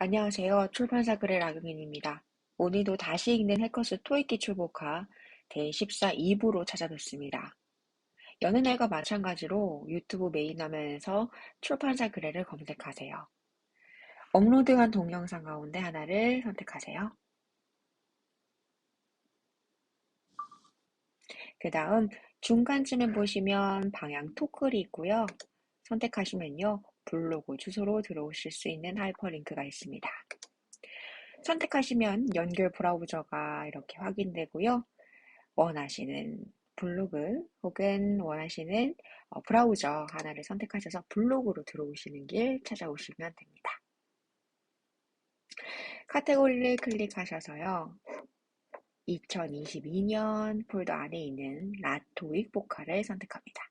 안녕하세요. 출판사 글의 라경인입니다. 오늘도 다시 읽는 해커스 토익 기출복화 제14 2부로 찾아뵙습니다. 여느 날과 마찬가지로 유튜브 메인 화면에서 출판사 글을 검색하세요. 업로드한 동영상 가운데 하나를 선택하세요. 그 다음 중간쯤에 보시면 방향 토글이 있고요. 선택하시면요. 블로그 주소로 들어오실 수 있는 하이퍼링크가 있습니다. 선택하시면 연결 브라우저가 이렇게 확인되고요. 원하시는 블로그 혹은 원하시는 브라우저 하나를 선택하셔서 블로그로 들어오시는 길 찾아오시면 됩니다. 카테고리를 클릭하셔서요. 2022년 폴더 안에 있는 라토익 복화를 선택합니다.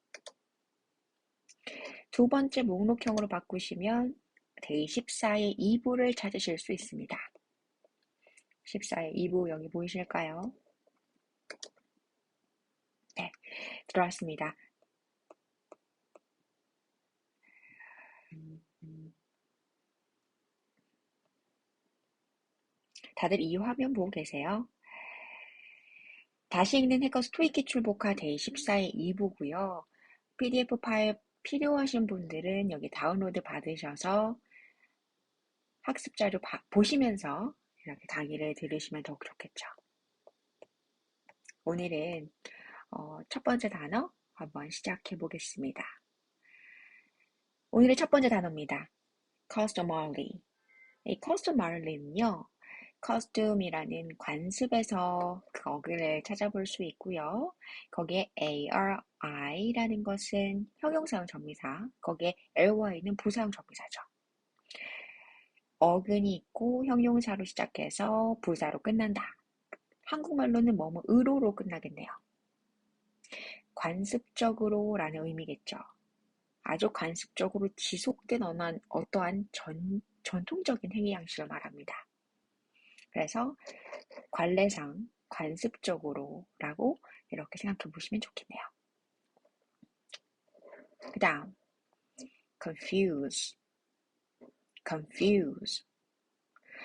두 번째 목록형으로 바꾸시면 데이 14의 2부를 찾으실 수 있습니다. 14의 2부 여기 보이실까요? 네, 들어왔습니다. 다들 이 화면 보고 계세요? 다시 읽는 해커스 토익 기출 복화 데이 14의 2부고요. PDF 파일 필요하신 분들은 여기 다운로드 받으셔서 학습 자료 보시면서 이렇게 강의를 들으시면 더 좋겠죠. 오늘은 첫 번째 단어 한번 시작해 보겠습니다. 오늘의 첫 번째 단어입니다. customarily. 이 customarly는요. costume이라는 관습에서 그 어근을 찾아볼 수 있고요. 거기에 ari라는 것은 형용사형 접미사, 거기에 ly는 부사형 접미사죠. 어근이 있고 형용사로 시작해서 부사로 끝난다. 한국말로는 으로로 끝나겠네요. 관습적으로 라는 의미겠죠. 아주 관습적으로 지속된 어떠한 전통적인 행위 양식을 말합니다. 그래서 관례상, 관습적으로 라고 이렇게 생각해 보시면 좋겠네요. 그 다음, confuse.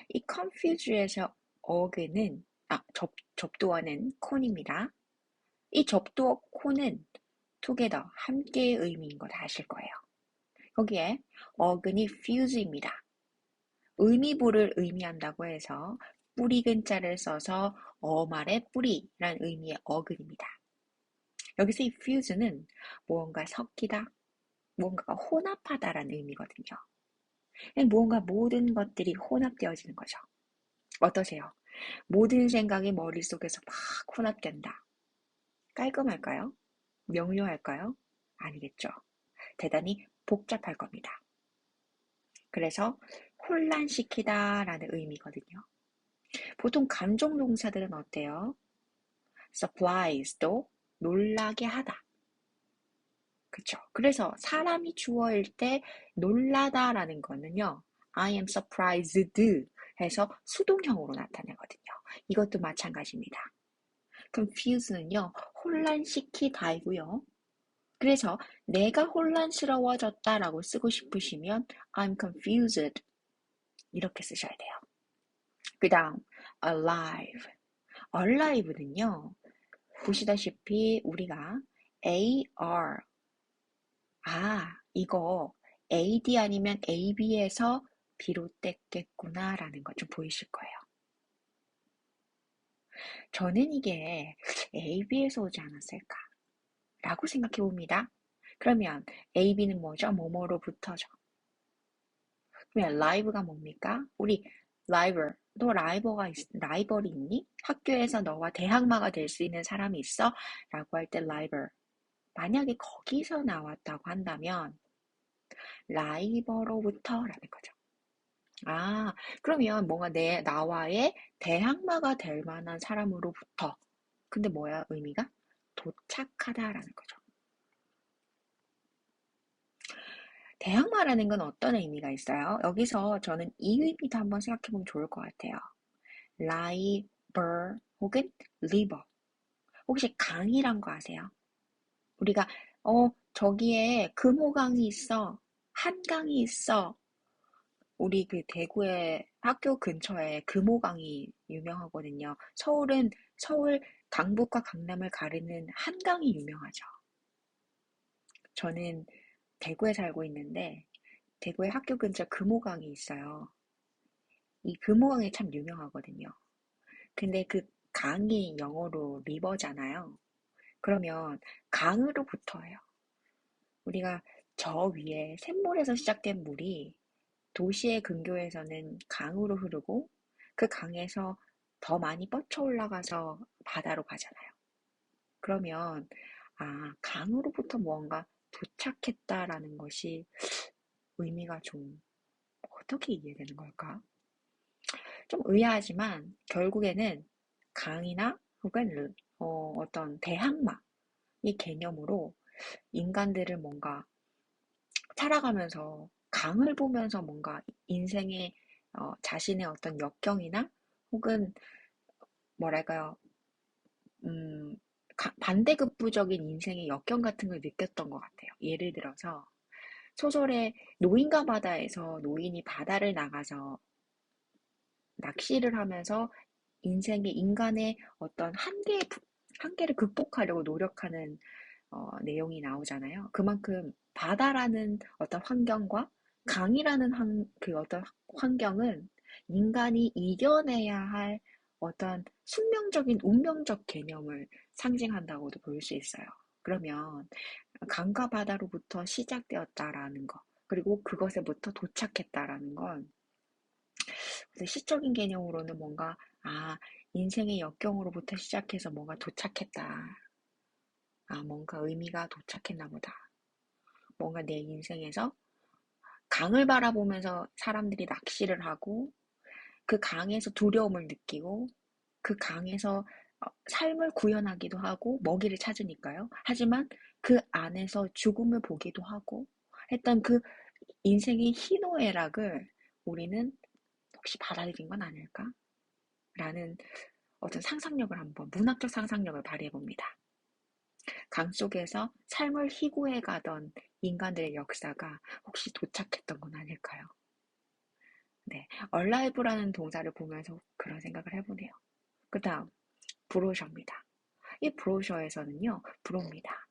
이 confuse에서 어근은, 접두어는 콘입니다. 이 접두어 콘은 together, 함께의 의미인 거 다 아실 거예요. 거기에 어근이 fuse입니다. 의미부를 의미한다고 해서 뿌리 근자를 써서 말의 뿌리란 의미의 어근입니다. 여기서 이 fuse는 무언가 섞이다, 무언가가 혼합하다라는 의미거든요. 무언가 모든 것들이 혼합되어지는 거죠. 어떠세요? 모든 생각이 머릿속에서 막 혼합된다. 깔끔할까요? 명료할까요? 아니겠죠. 대단히 복잡할 겁니다. 그래서 혼란시키다라는 의미거든요. 보통 감정 동사들은 어때요? surprise도 놀라게 하다. 그쵸? 그래서 사람이 주어일 때 놀라다라는 거는요. I am surprised 해서 수동형으로 나타내거든요. 이것도 마찬가지입니다. confuse는요. 혼란시키다이고요. 그래서 내가 혼란스러워졌다라고 쓰고 싶으시면 I'm confused 이렇게 쓰셔야 돼요. 그 다음 alive는요. 보시다시피 우리가 AR 이거 AD 아니면 AB에서 비롯됐겠구나라는 거 좀 보이실 거예요. 저는 이게 AB에서 오지 않았을까 라고 생각해 봅니다. 그러면 AB는 뭐죠? 뭐뭐로부터죠. 그러면 live가 뭡니까? 우리 너 라이벌이 있니? 학교에서 너와 대항마가 될 수 있는 사람이 있어? 라고 할 때 live. 만약에 거기서 나왔다고 한다면 라이벌로부터라는 거죠. 그러면 뭔가 나와의 대항마가 될 만한 사람으로부터. 근데 뭐야, 의미가? 도착하다라는 거죠. 대항마라는 건 어떤 의미가 있어요? 여기서 저는 이 의미도 한번 생각해 보면 좋을 것 같아요. 라이벌 혹은 리버. 혹시 강이란 거 아세요? 우리가 저기에 금호강이 있어. 한강이 있어. 우리 그 대구에 학교 근처에 금호강이 유명하거든요. 서울 강북과 강남을 가르는 한강이 유명하죠. 저는 대구에 살고 있는데 대구에 학교 근처 금호강이 있어요. 이 금호강이 참 유명하거든요. 근데 그 강이 영어로 리버잖아요. 그러면 강으로부터예요. 우리가 저 위에 샘물에서 시작된 물이 도시의 근교에서는 강으로 흐르고 그 강에서 더 많이 뻗쳐 올라가서 바다로 가잖아요. 그러면 강으로부터 무언가 도착했다라는 것이 의미가 좀 어떻게 이해되는 걸까? 좀 의아하지만 결국에는 강이나 혹은 어떤 대항마 이 개념으로 인간들을 뭔가 살아가면서 강을 보면서 뭔가 인생의 자신의 어떤 역경이나 혹은 뭐랄까요, 음, 반대급부적인 인생의 역경 같은 걸 느꼈던 것 같아요. 예를 들어서 소설의 노인과 바다에서 노인이 바다를 나가서 낚시를 하면서 인간의 어떤 한계를 극복하려고 노력하는 내용이 나오잖아요. 그만큼 바다라는 어떤 환경과 강이라는 그 어떤 환경은 인간이 이겨내야 할 어떤 숙명적인 운명적 개념을 상징한다고도 볼 수 있어요. 그러면 강과 바다로부터 시작되었다라는 거, 그리고 그것에부터 도착했다라는 건 시적인 개념으로는 뭔가 인생의 역경으로부터 시작해서 뭔가 도착했다. 뭔가 의미가 도착했나 보다. 뭔가 내 인생에서 강을 바라보면서 사람들이 낚시를 하고 그 강에서 두려움을 느끼고 그 강에서 삶을 구현하기도 하고 먹이를 찾으니까요. 하지만 그 안에서 죽음을 보기도 하고 했던 그 인생의 희노애락을 우리는 혹시 받아들인 건 아닐까? 라는 어떤 상상력을 한번 문학적 상상력을 발휘해 봅니다. 강 속에서 삶을 희고해 가던 인간들의 역사가 혹시 도착했던 건 아닐까요? 네, 얼라이브라는 동사를 보면서 그런 생각을 해보네요. 그 다음, 브로셔입니다. 이 브로셔에서는요, 브로입니다.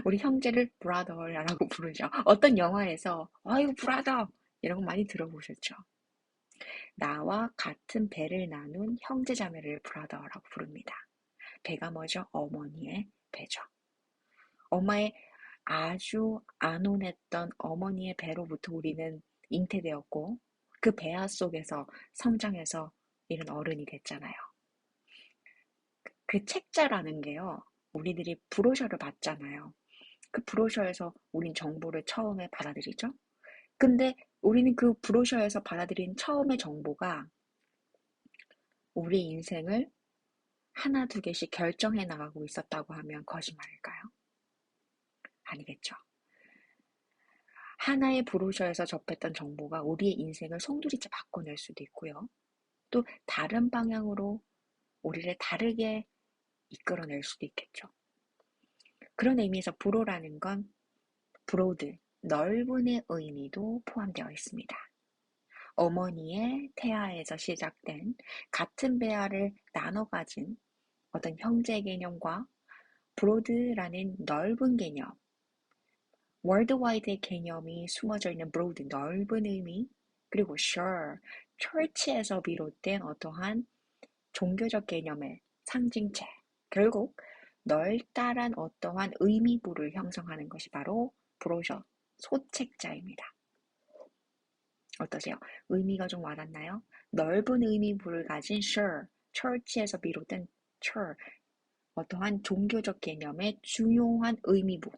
우리 형제를 브라더라고 부르죠. 어떤 영화에서, 아유, 브라더! 이런 거 많이 들어보셨죠? 나와 같은 배를 나눈 형제자매를 브라더라고 부릅니다. 배가 뭐죠? 어머니의 배죠. 엄마의 아주 안온했던 어머니의 배로부터 우리는 잉태되었고 그 배아 속에서 성장해서 이런 어른이 됐잖아요. 그 책자라는 게요. 우리들이 브로셔를 받잖아요. 그 브로셔에서 우린 정보를 처음에 받아들이죠. 근데 우리는 그 브로셔에서 받아들인 처음의 정보가 우리 인생을 하나 두 개씩 결정해 나가고 있었다고 하면 거짓말일까요? 아니겠죠. 하나의 브로셔에서 접했던 정보가 우리의 인생을 송두리째 바꿔낼 수도 있고요. 또 다른 방향으로 우리를 다르게 이끌어낼 수도 있겠죠. 그런 의미에서 브로라는 건 브로드, 넓은의 의미도 포함되어 있습니다. 어머니의 태아에서 시작된 같은 배아를 나눠 가진 어떤 형제 개념과 브로드라는 넓은 개념, 월드와이드의 개념이 숨어져 있는 브로드, 넓은 의미, 그리고 sure, 철치에서 비롯된 어떠한 종교적 개념의 상징체, 결국 넓다란 어떠한 의미부를 형성하는 것이 바로 브로셔, 소책자입니다. 어떠세요? 의미가 좀 와닿나요? 넓은 의미부를 가진 sure, 철치에서 비롯된 church, 어떠한 종교적 개념의 중요한 의미부,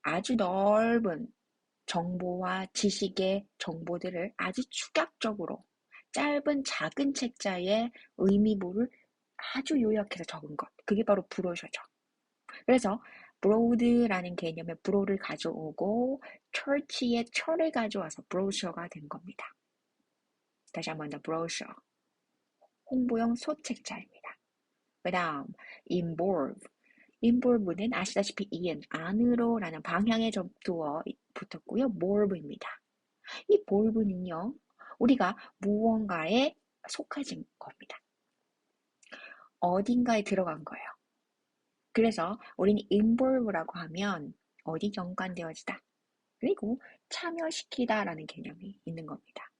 아주 넓은 정보와 지식의 정보들을 아주 축약적으로 짧은 작은 책자의 의미부를 아주 요약해서 적은 것. 그게 바로 브로셔죠. 그래서 브로드라는 개념의 브로를 가져오고 철치의 철을 가져와서 브로셔가 된 겁니다. 다시 한번 더 브로셔. 홍보용 소책자입니다. 그 다음 involve. involve는 아시다시피 in, 안으로라는 방향의 접두어 붙었고요. move입니다. 이 볼브는요, 우리가 무언가에 속해진 겁니다. 어딘가에 들어간 거예요. 그래서 우리는 involve라고 하면 어디 연관되어지다. 그리고 참여시키다라는 개념이 있는 겁니다.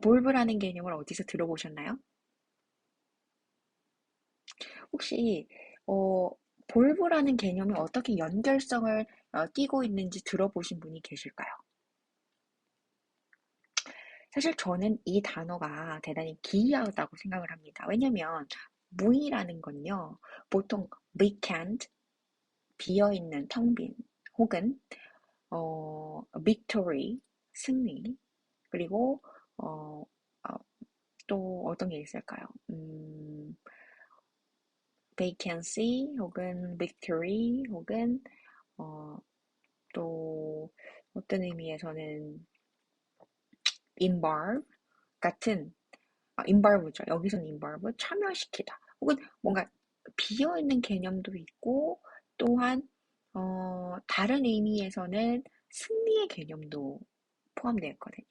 볼브라는 개념을 어디서 들어보셨나요? 혹시 볼브라는 개념이 어떻게 연결성을 띠고 있는지 들어보신 분이 계실까요? 사실 저는 이 단어가 대단히 기이하다고 생각을 합니다. 왜냐면 무이라는 건요, 보통 vacant, 비어있는, 텅 빈, 혹은 victory, 승리, 그리고 어, 어, 또 어떤 게 있을까요? vacancy 혹은 victory 혹은 어, 또 어떤 의미에서는 involve 같은 involve죠. 여기서는 involve 참여시키다 혹은 뭔가 비어있는 개념도 있고 또한 다른 의미에서는 승리의 개념도 포함되어 있거든요.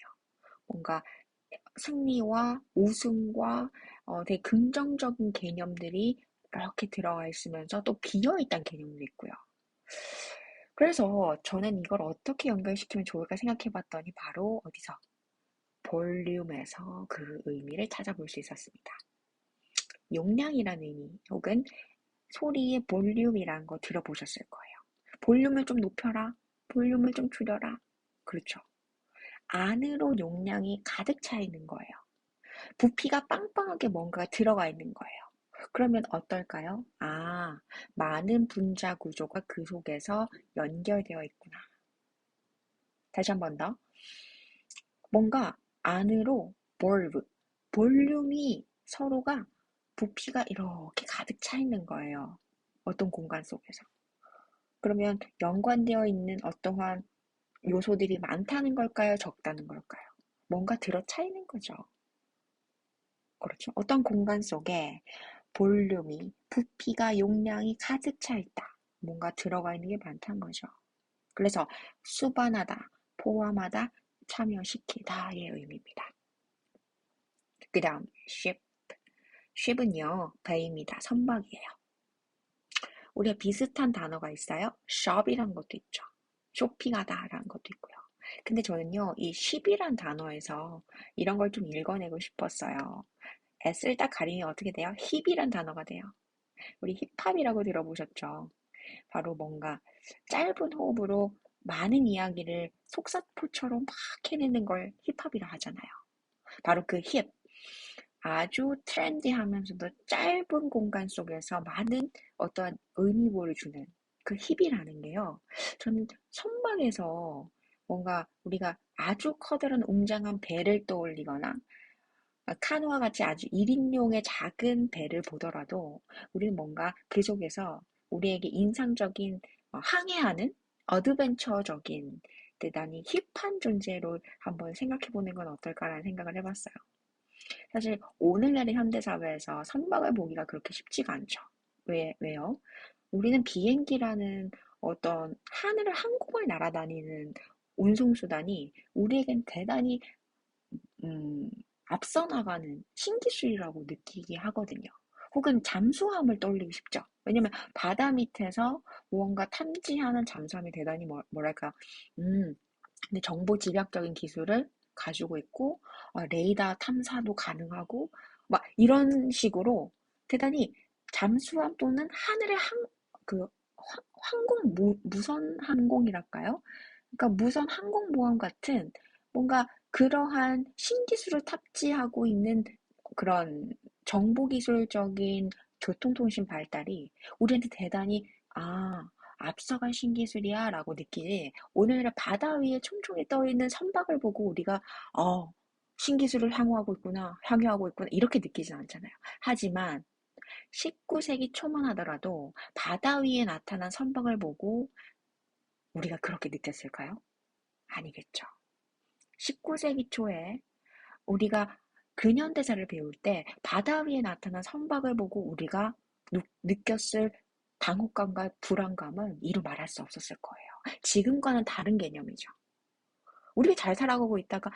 뭔가 승리와 우승과 되게 긍정적인 개념들이 이렇게 들어가 있으면서 또 비어있다는 개념도 있고요. 그래서 저는 이걸 어떻게 연결시키면 좋을까 생각해 봤더니 바로 어디서? 볼륨에서 그 의미를 찾아볼 수 있었습니다. 용량이라는 의미 혹은 소리의 볼륨이라는 거 들어보셨을 거예요. 볼륨을 좀 높여라. 볼륨을 좀 줄여라. 그렇죠. 안으로 용량이 가득 차 있는 거예요. 부피가 빵빵하게 뭔가 들어가 있는 거예요. 그러면 어떨까요? 아, 많은 분자 구조가 그 속에서 연결되어 있구나. 다시 한 번 더. 뭔가 안으로 볼륨이 서로가 부피가 이렇게 가득 차 있는 거예요. 어떤 공간 속에서. 그러면 연관되어 있는 어떠한 요소들이 많다는 걸까요? 적다는 걸까요? 뭔가 들어차 있는 거죠. 그렇죠. 어떤 공간 속에 볼륨이, 부피가, 용량이 가득 차 있다. 뭔가 들어가 있는 게 많다는 거죠. 그래서 수반하다, 포함하다, 참여시키다의 의미입니다. 그 다음, ship. ship은요, 배입니다. 선박이에요. 우리가 비슷한 단어가 있어요. shop이란 것도 있죠. 쇼핑하다라는 것도 있고요. 근데 저는요, 이 ship이란 단어에서 이런 걸 좀 읽어내고 싶었어요. S를 딱 가리면 어떻게 돼요? 힙이란 단어가 돼요. 우리 힙합이라고 들어보셨죠? 바로 뭔가 짧은 호흡으로 많은 이야기를 속사포처럼 막 해내는 걸 힙합이라 하잖아요. 바로 그 힙. 아주 트렌디하면서도 짧은 공간 속에서 많은 어떠한 의미를 주는 그 힙이라는 게요. 저는 선박에서 뭔가 우리가 아주 커다란 웅장한 배를 떠올리거나 카누와 같이 아주 1인용의 작은 배를 보더라도 우리는 뭔가 그 속에서 우리에게 인상적인 항해하는 어드벤처적인 대단히 힙한 존재로 한번 생각해 보는 건 어떨까라는 생각을 해봤어요. 사실 오늘날의 현대사회에서 선박을 보기가 그렇게 쉽지가 않죠. 왜요? 우리는 비행기라는 어떤 하늘을 항공을 날아다니는 운송수단이 우리에겐 대단히 음, 앞서 나가는 신기술이라고 느끼게 하거든요. 혹은 잠수함을 떠올리기 쉽죠. 왜냐면 바다 밑에서 무언가 탐지하는 잠수함이 대단히 뭐랄까, 근데 정보 집약적인 기술을 가지고 있고, 레이더 탐사도 가능하고, 막 이런 식으로 대단히 잠수함 또는 하늘의 그, 항공, 무선 항공이랄까요? 그러니까 무선 항공모함 같은 뭔가 그러한 신기술을 탑재하고 있는 그런 정보기술적인 교통통신 발달이 우리한테 대단히 앞서간 신기술이야 라고 느끼지 오늘날 바다 위에 촘촘히 떠있는 선박을 보고 우리가 신기술을 향유하고 있구나 이렇게 느끼진 않잖아요. 하지만 19세기 초만 하더라도 바다 위에 나타난 선박을 보고 우리가 그렇게 느꼈을까요? 아니겠죠. 19세기 초에 우리가 근현대사를 배울 때 바다 위에 나타난 선박을 보고 우리가 느꼈을 당혹감과 불안감은 이루 말할 수 없었을 거예요. 지금과는 다른 개념이죠. 우리가 잘 살아가고 있다가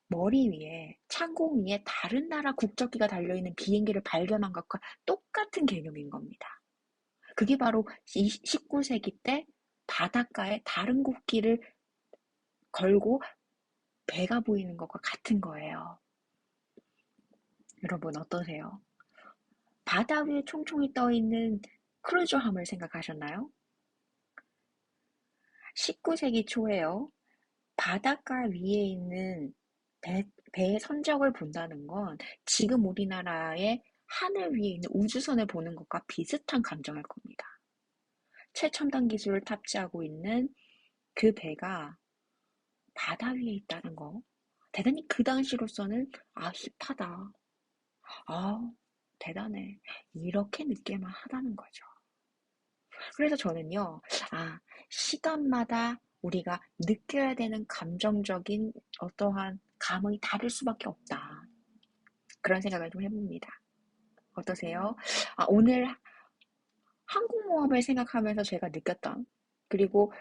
머리 위에, 창공 위에 다른 나라 국적기가 달려있는 비행기를 발견한 것과 똑같은 개념인 겁니다. 그게 바로 19세기 때 바닷가에 다른 국기를 걸고 배가 보이는 것과 같은 거예요. 여러분 어떠세요? 바다 위에 총총히 떠있는 크루즈함을 생각하셨나요? 19세기 초에요. 바닷가 위에 있는 배의 선적을 본다는 건 지금 우리나라의 하늘 위에 있는 우주선을 보는 것과 비슷한 감정일 겁니다. 최첨단 기술을 탑재하고 있는 그 배가 바다 위에 있다는 거. 대단히 그 당시로서는 힙하다. 아, 대단해. 이렇게 느낄만 하다는 거죠. 그래서 저는요, 시간마다 우리가 느껴야 되는 감정적인 어떠한 감흥이 다를 수밖에 없다. 그런 생각을 좀 해봅니다. 어떠세요? 오늘 항공모함을 생각하면서 제가 느꼈던, 그리고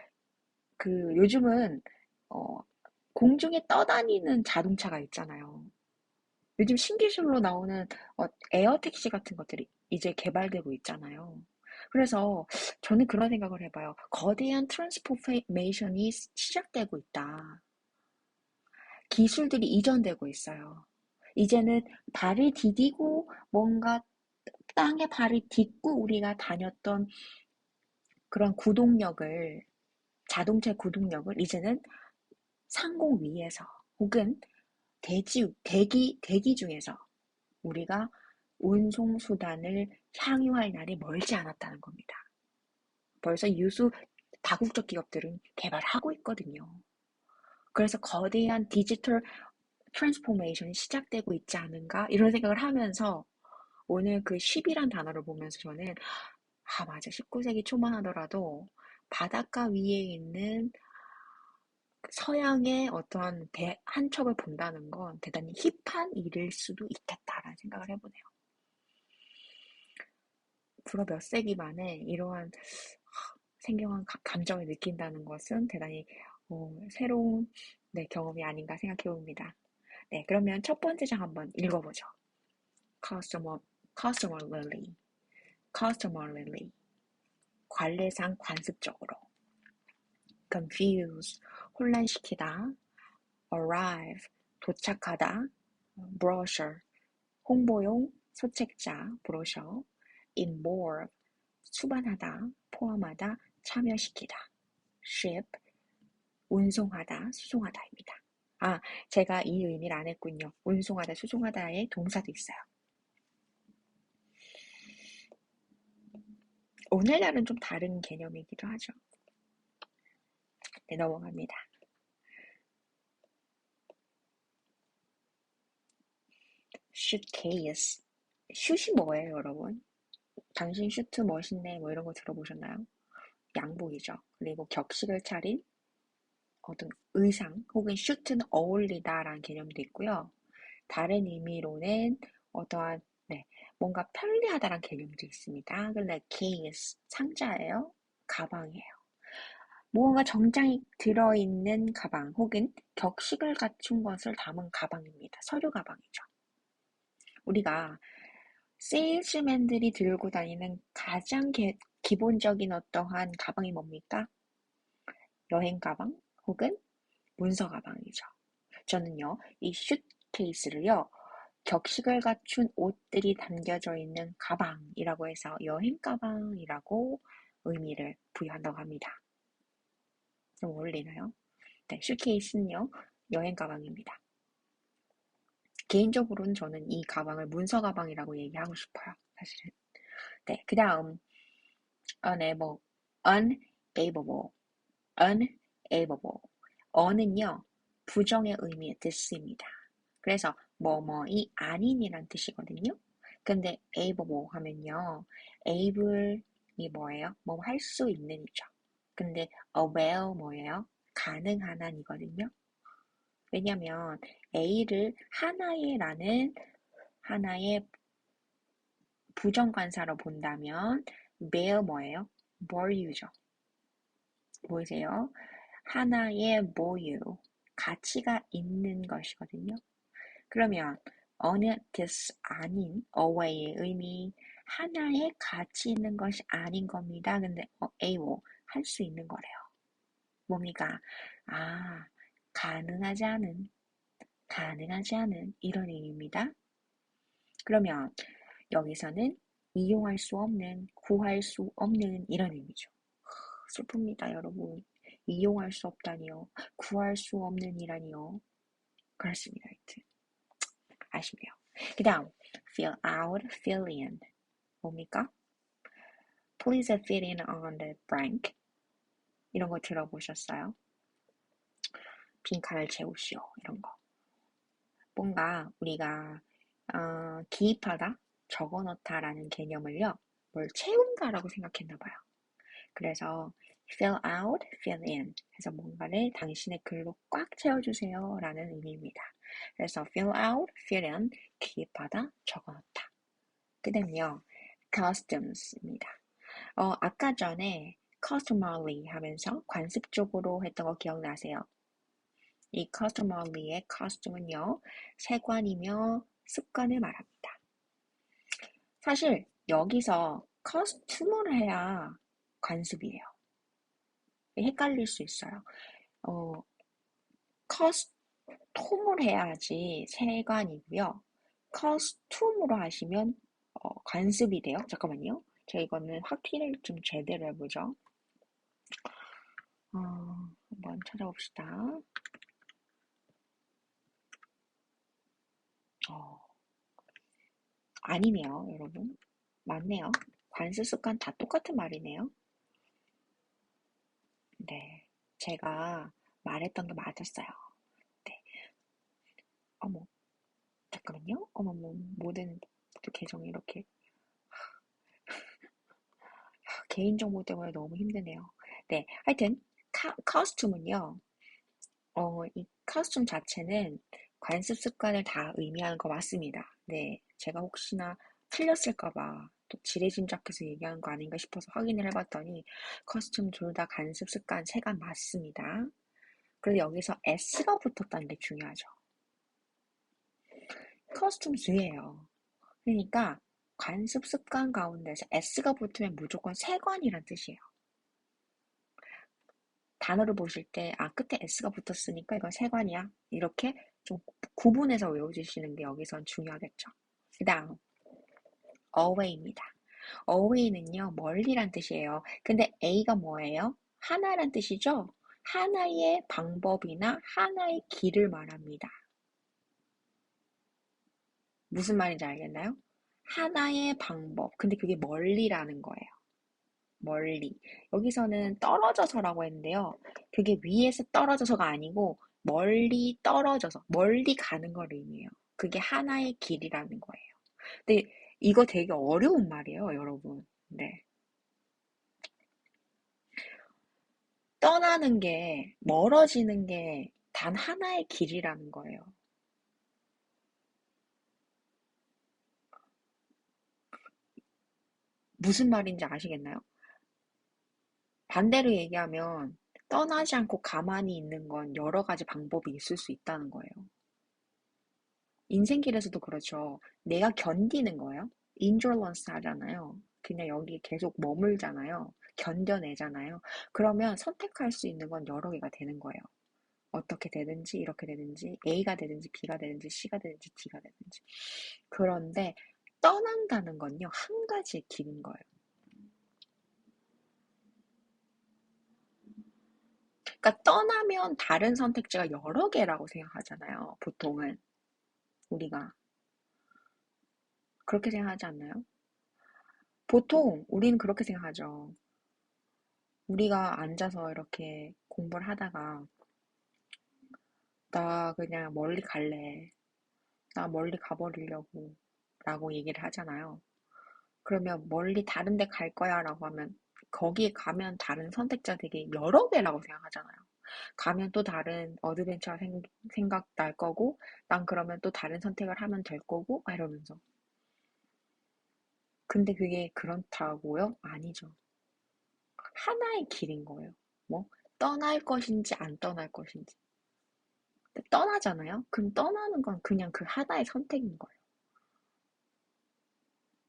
요즘은, 어, 공중에 떠다니는 자동차가 있잖아요. 요즘 신기술로 나오는 에어택시 같은 것들이 이제 개발되고 있잖아요. 그래서 저는 그런 생각을 해봐요. 거대한 트랜스포메이션이 시작되고 있다. 기술들이 이전되고 있어요. 이제는 발을 디디고 뭔가 땅에 발을 딛고 우리가 다녔던 그런 구동력을, 자동차 구동력을 이제는 상공 위에서 혹은 대기 중에서 우리가 운송수단을 향유할 날이 멀지 않았다는 겁니다. 벌써 유수 다국적 기업들은 개발하고 있거든요. 그래서 거대한 디지털 트랜스포메이션이 시작되고 있지 않은가 이런 생각을 하면서 오늘 그 쉽이란 단어를 보면서 저는 맞아 19세기 초만 하더라도 바닷가 위에 있는 서양의 어떠한 배 한 척을 본다는 건 대단히 힙한 일일 수도 있겠다라는 생각을 해보네요. 불과 몇 세기 만에 이러한 생경한 감정을 느낀다는 것은 대단히 새로운 경험이 아닌가 생각해 봅니다. 네, 그러면 첫 번째 장 한번 읽어보죠. Customer, customarily, customarily, 관례상 관습적으로. Confuse, 혼란시키다. Arrive, 도착하다. Brochure, 홍보용 소책자, 브로셔. Involve, 수반하다, 포함하다, 참여시키다. Ship, 운송하다, 수송하다입니다. 제가 이 의미를 안 했군요. 운송하다, 수송하다의 동사도 있어요. 오늘날은 좀 다른 개념이기도 하죠. 네, 넘어갑니다. suitcase. 슛이 뭐예요, 여러분? 당신 슈트 멋있네, 뭐 이런 거 들어보셨나요? 양복이죠. 그리고 격식을 차린 어떤 의상 혹은 슈트는 어울리다라는 개념도 있고요. 다른 의미로는 어떠한 뭔가 편리하다라는 개념도 있습니다. 근데 case 상자예요, 가방이에요. 무언가 정장이 들어있는 가방 혹은 격식을 갖춘 것을 담은 가방입니다. 서류 가방이죠. 우리가 세일즈맨들이 들고 다니는 가장 기본적인 어떠한 가방이 뭡니까? 여행 가방 혹은 문서 가방이죠. 저는요, 이 슈트케이스를요, 격식을 갖춘 옷들이 담겨져 있는 가방이라고 해서 여행 가방이라고 의미를 부여한다고 합니다. 좀 어울리나요? 네, 슈트케이스는요, 여행 가방입니다. 개인적으로는 저는 이 가방을 문서 가방이라고 얘기하고 싶어요. 사실은. 네, 그 다음 unable, unable, unable. 어는요, 부정의 의미의 뜻입니다. 그래서 뭐뭐이 아닌이란 뜻이거든요. 근데 able 하면요, able이 뭐예요? 뭐 할 수 있는 이죠. 근데 avail 뭐예요? 가능한 한이거든요. 왜냐면 a를 하나의라는 하나의 부정관사로 본다면 bear 뭐예요? 보유죠. 보이세요? 하나의 보유. 가치가 있는 것이거든요. 그러면 어느 뜻 아닌 away의 의미 하나의 가치 있는 것이 아닌 겁니다. 근데 able 할 수 있는 거래요. 뭡니까? 아, 가능하지 않은, 가능하지 않은 이런 의미입니다. 그러면 여기서는 이용할 수 없는, 구할 수 없는 이런 의미죠. 슬픕니다, 여러분. 이용할 수 없다니요. 구할 수 없는 이라니요. 그렇습니다, 하여튼. 아쉽네요. 그 다음, fill out, fill in. 뭡니까? Please fill in on the blank. 이런 거 들어보셨어요? 빈칸을 채우시오. 이런 거. 뭔가 우리가 기입하다, 적어넣다라는 개념을요. 뭘 채운다라고 생각했나 봐요. 그래서 fill out, fill in 해서 뭔가를 당신의 글로 꽉 채워주세요 라는 의미입니다. 그래서 fill out, fill in, 기입하다, 적어넣다. 그 다음요, customs입니다. 아까 전에 customarily 하면서 관습적으로 했던 거 기억나세요? 이 customarly의 custom은요, 세관이며 습관을 말합니다. 사실 여기서 custom을 해야 관습이에요. 헷갈릴 수 있어요. custom을 해야지 세관이고요. custom으로 하시면 관습이 돼요. 잠깐만요. 제가 이거는 확인을 좀 제대로 해보죠. 한번 찾아봅시다. 아니네요, 여러분. 맞네요. 관습 습관 다 똑같은 말이네요. 네, 제가 말했던 게 맞았어요. 네. 어머, 잠깐만요. 어머, 모든 계정이 이렇게 개인정보 때문에 너무 힘드네요. 네, 하여튼 커스튬은요. 이 커스튬 자체는 관습 습관을 다 의미하는 거 맞습니다. 네, 제가 혹시나 틀렸을까봐 또 지레짐작해서 얘기하는 거 아닌가 싶어서 확인을 해봤더니 커스튬 둘 다 관습 습관 세관 맞습니다. 그래서 여기서 S가 붙었다는 게 중요하죠. 커스튬즈예요. 그러니까 관습 습관 가운데서 S가 붙으면 무조건 세관이란 뜻이에요. 단어를 보실 때, 끝에 S가 붙었으니까 이건 세관이야. 이렇게 좀 구분해서 외워주시는 게 여기선 중요하겠죠. 그 다음, away입니다. away는요, 멀리란 뜻이에요. 근데 A가 뭐예요? 하나란 뜻이죠? 하나의 방법이나 하나의 길을 말합니다. 무슨 말인지 알겠나요? 하나의 방법. 근데 그게 멀리라는 거예요. 멀리. 여기서는 떨어져서라고 했는데요. 그게 위에서 떨어져서가 아니고 멀리 떨어져서 멀리 가는 걸 의미해요. 그게 하나의 길이라는 거예요. 근데 이거 되게 어려운 말이에요, 여러분. 네. 떠나는 게 멀어지는 게 단 하나의 길이라는 거예요. 무슨 말인지 아시겠나요? 반대로 얘기하면 떠나지 않고 가만히 있는 건 여러 가지 방법이 있을 수 있다는 거예요. 인생길에서도 그렇죠. 내가 견디는 거예요. 인졸런스 하잖아요. 그냥 여기 계속 머물잖아요. 견뎌내잖아요. 그러면 선택할 수 있는 건 여러 개가 되는 거예요. 어떻게 되든지, 이렇게 되든지, A가 되든지, B가 되든지, C가 되든지, D가 되든지. 그런데 떠난다는 건요, 한 가지의 길인 거예요. 그러니까 떠나면 다른 선택지가 여러 개라고 생각하잖아요. 보통은 우리가 그렇게 생각하지 않나요? 보통 우리는 그렇게 생각하죠. 우리가 앉아서 이렇게 공부를 하다가 나 그냥 멀리 갈래. 나 멀리 가버리려고 라고 얘기를 하잖아요. 그러면 멀리 다른 데 갈 거야 라고 하면 거기에 가면 다른 선택지가 되게 여러 개라고 생각하잖아요. 가면 또 다른 어드벤처가 생각 날 거고 난 그러면 또 다른 선택을 하면 될 거고 막 이러면서. 근데 그게 그렇다고요? 아니죠. 하나의 길인 거예요. 뭐 떠날 것인지 안 떠날 것인지. 떠나잖아요? 그럼 떠나는 건 그냥 그 하나의 선택인 거예요.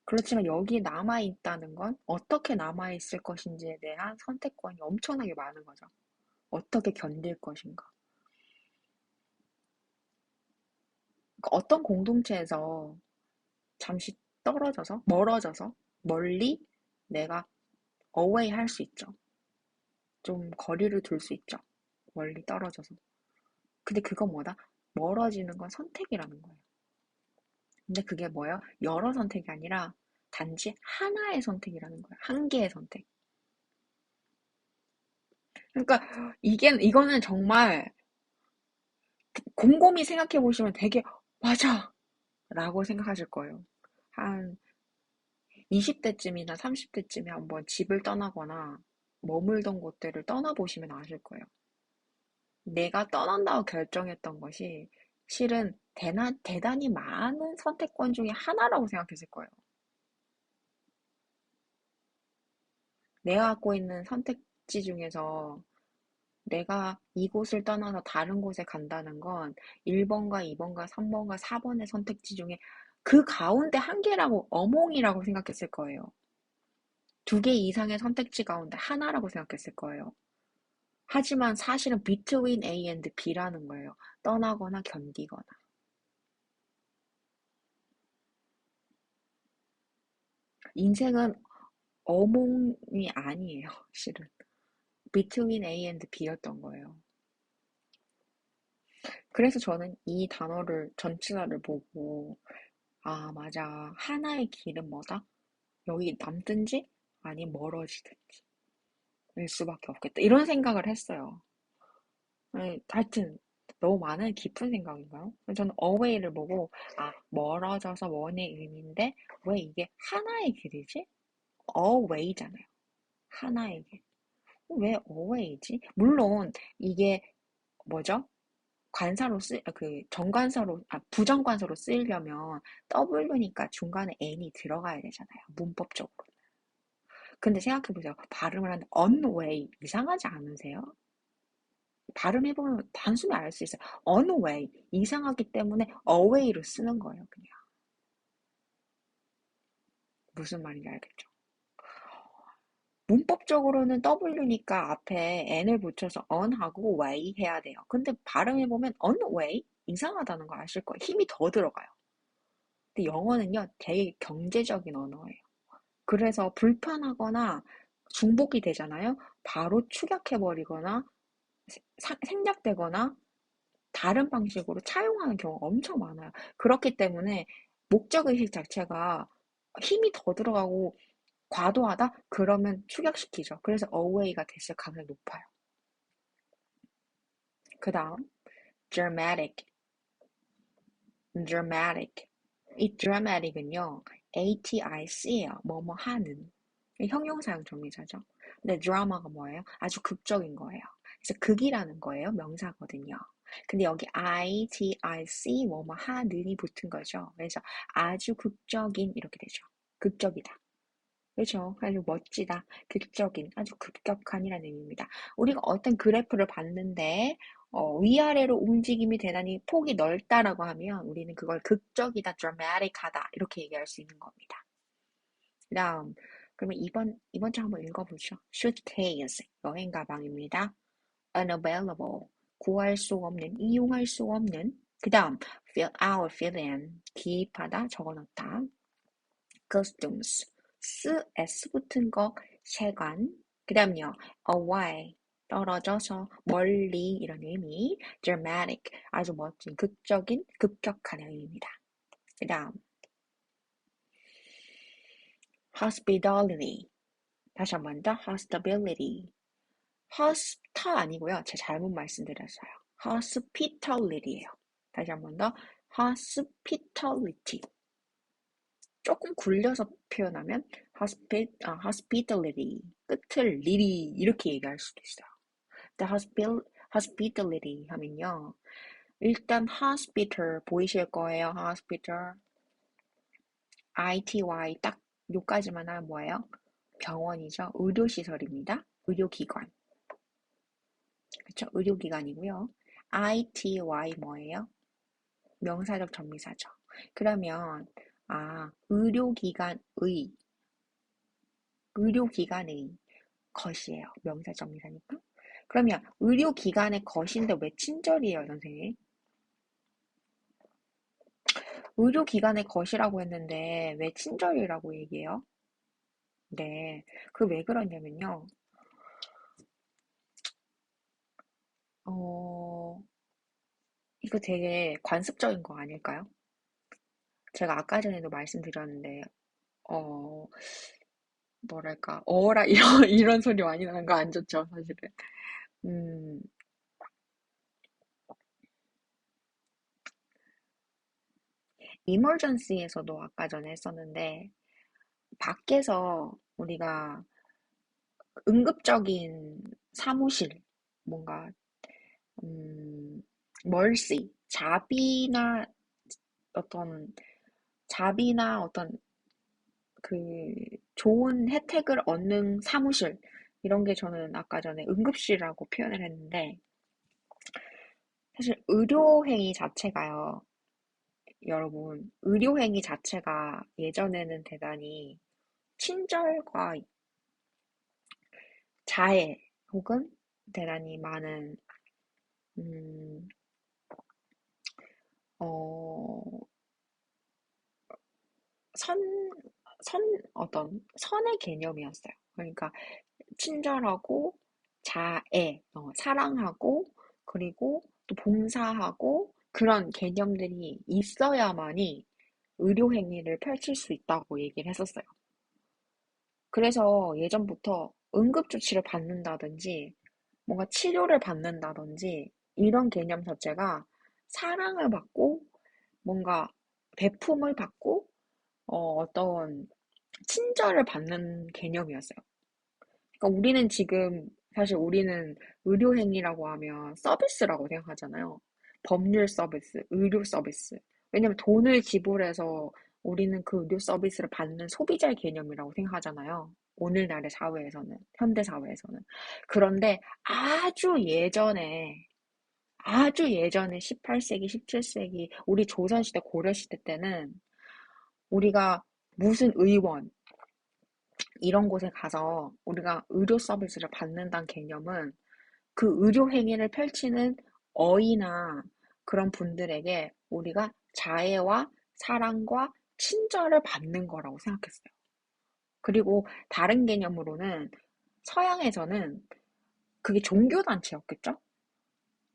그렇지만 여기에 남아있다는 건 어떻게 남아있을 것인지에 대한 선택권이 엄청나게 많은 거죠. 어떻게 견딜 것인가. 그러니까 어떤 공동체에서 잠시 떨어져서, 멀어져서, 멀리 내가 어웨이 할 수 있죠. 좀 거리를 둘 수 있죠. 멀리 떨어져서. 근데 그건 뭐다? 멀어지는 건 선택이라는 거예요. 근데 그게 뭐예요? 여러 선택이 아니라 단지 하나의 선택이라는 거예요. 한 개의 선택. 그러니까 이거는 정말 곰곰이 생각해 보시면 되게 맞아! 라고 생각하실 거예요. 한 20대쯤이나 30대쯤에 한번 집을 떠나거나 머물던 곳들을 떠나보시면 아실 거예요. 내가 떠난다고 결정했던 것이 실은 대단히 많은 선택권 중에 하나라고 생각했을 거예요. 내가 갖고 있는 선택지 중에서 내가 이곳을 떠나서 다른 곳에 간다는 건 1번과 2번과 3번과 4번의 선택지 중에 그 가운데 한 개라고, 어몽이라고 생각했을 거예요. 두 개 이상의 선택지 가운데 하나라고 생각했을 거예요. 하지만 사실은 between A and B라는 거예요. 떠나거나 견디거나. 인생은 어몽이 아니에요, 실은. between A and B였던 거예요. 그래서 저는 이 단어를, 전치사를 보고, 아, 맞아. 하나의 길은 뭐다? 여기 남든지, 아니면 멀어지든지. 일 수밖에 없겠다. 이런 생각을 했어요. 네, 하여튼, 너무 많은 깊은 생각인가요? 저는 away를 보고, 아, 멀어져서 원의 의미인데, 왜 이게 하나의 길이지? away잖아요. 하나의 길. 왜 away지? 물론, 이게 뭐죠? 부정관사로 쓰이려면 W니까 중간에 N이 들어가야 되잖아요. 문법적으로. 근데 생각해보세요. 발음을 하는데 unway 이상하지 않으세요? 발음해보면 단순히 알 수 있어요. unway 이상하기 때문에 away로 쓰는 거예요. 그냥 무슨 말인지 알겠죠? 문법적으로는 W니까 앞에 N을 붙여서 un하고 way 해야 돼요. 근데 발음해보면 unway 이상하다는 거 아실 거예요. 힘이 더 들어가요. 근데 영어는요, 되게 경제적인 언어예요. 그래서 불편하거나 중복이 되잖아요. 바로 축약해버리거나 생략되거나 다른 방식으로 차용하는 경우가 엄청 많아요. 그렇기 때문에 목적의식 자체가 힘이 더 들어가고 과도하다? 그러면 축약시키죠. 그래서 away가 됐을 가능성이 높아요. 그 다음, dramatic. dramatic. 이 dramatic은요, ATIC예요. 뭐뭐 하는. 형용사용 정의사죠. 근데 드라마가 뭐예요? 아주 극적인 거예요. 그래서 극이라는 거예요. 명사거든요. 근데 여기 ITIC 뭐뭐 하는이 붙은 거죠. 그래서 아주 극적인 이렇게 되죠. 극적이다. 그렇죠. 아주 멋지다. 극적인, 아주 급격한이라는 의미입니다. 우리가 어떤 그래프를 봤는데 위아래로 움직임이 대단히 폭이 넓다라고 하면 우리는 그걸 극적이다, dramatic하다 이렇게 얘기할 수 있는 겁니다. 그다음 그러면 이번 장 한번 읽어보죠. suitcase 여행 가방입니다. unavailable 구할 수 없는, 이용할 수 없는. 그다음 fill out, fill in 기입하다, 적어넣다. costumes s 붙은 거 세관. 그다음요 away 떨어져서 멀리 이런 의미. dramatic 아주 멋진, 극적인, 급격한 의미입니다. 그다음 hospitality 다시 한 번 더 hospitality hospital 아니고요. 제가 잘못 말씀드렸어요. hospitality예요. 다시 한 번 더 hospitality 조금 굴려서 표현하면 hospitality 끝을 리리 이렇게 얘기할 수도 있어요. 근데 hospitality 하면요. 일단 hospital 보이실 거예요. hospital ITY 딱 요까지만 하면 뭐예요? 병원이죠. 의료시설입니다. 의료기관. 그렇죠? 의료기관이고요. ity 뭐예요? 명사적 전미사죠. 그러면 의료기관의 것이에요. 명사적 전미사니까. 그러면 의료기관의 것인데 왜 친절이에요, 선생님? 의료기관의 것이라고 했는데 왜 친절이라고 얘기해요? 네, 그 왜 그러냐면요. 어, 이거 되게 관습적인 거 아닐까요? 제가 아까 전에도 말씀드렸는데, 어, 뭐랄까, 어라, 이런 소리 많이 나는 거 안 좋죠, 사실은. 음, 이머전시에서도 아까 전에 했었는데, 밖에서 우리가 응급적인 사무실, 뭔가, 음, 멀시, 어떤, 자비나 어떤 그 좋은 혜택을 얻는 사무실, 이런 게 저는 아까 전에 응급실이라고 표현을 했는데, 사실 의료행위 자체가요, 여러분, 의료행위 자체가 예전에는 대단히 친절과 자애 혹은 대단히 많은 음, 어, 선, 선의 개념이었어요. 그러니까 친절하고 자애, 사랑하고 그리고 또 봉사하고 그런 개념들이 있어야만이 의료 행위를 펼칠 수 있다고 얘기를 했었어요. 그래서 예전부터 응급조치를 받는다든지 뭔가 치료를 받는다든지 이런 개념 자체가 사랑을 받고 뭔가 배품을 받고 어떤 친절을 받는 개념이었어요. 그러니까 우리는 지금 사실 우리는 의료행위라고 하면 서비스라고 생각하잖아요. 법률 서비스, 의료 서비스. 왜냐면 돈을 지불해서 우리는 그 의료 서비스를 받는 소비자의 개념이라고 생각하잖아요. 오늘날의 사회에서는, 현대 사회에서는. 그런데 아주 예전에 18세기, 17세기, 우리 조선시대, 고려시대 때는 우리가 무슨 의원, 이런 곳에 가서 우리가 의료 서비스를 받는다는 개념은 그 의료 행위를 펼치는 어이나 그런 분들에게 우리가 자애와 사랑과 친절을 받는 거라고 생각했어요. 그리고 다른 개념으로는 서양에서는 그게 종교 단체였겠죠?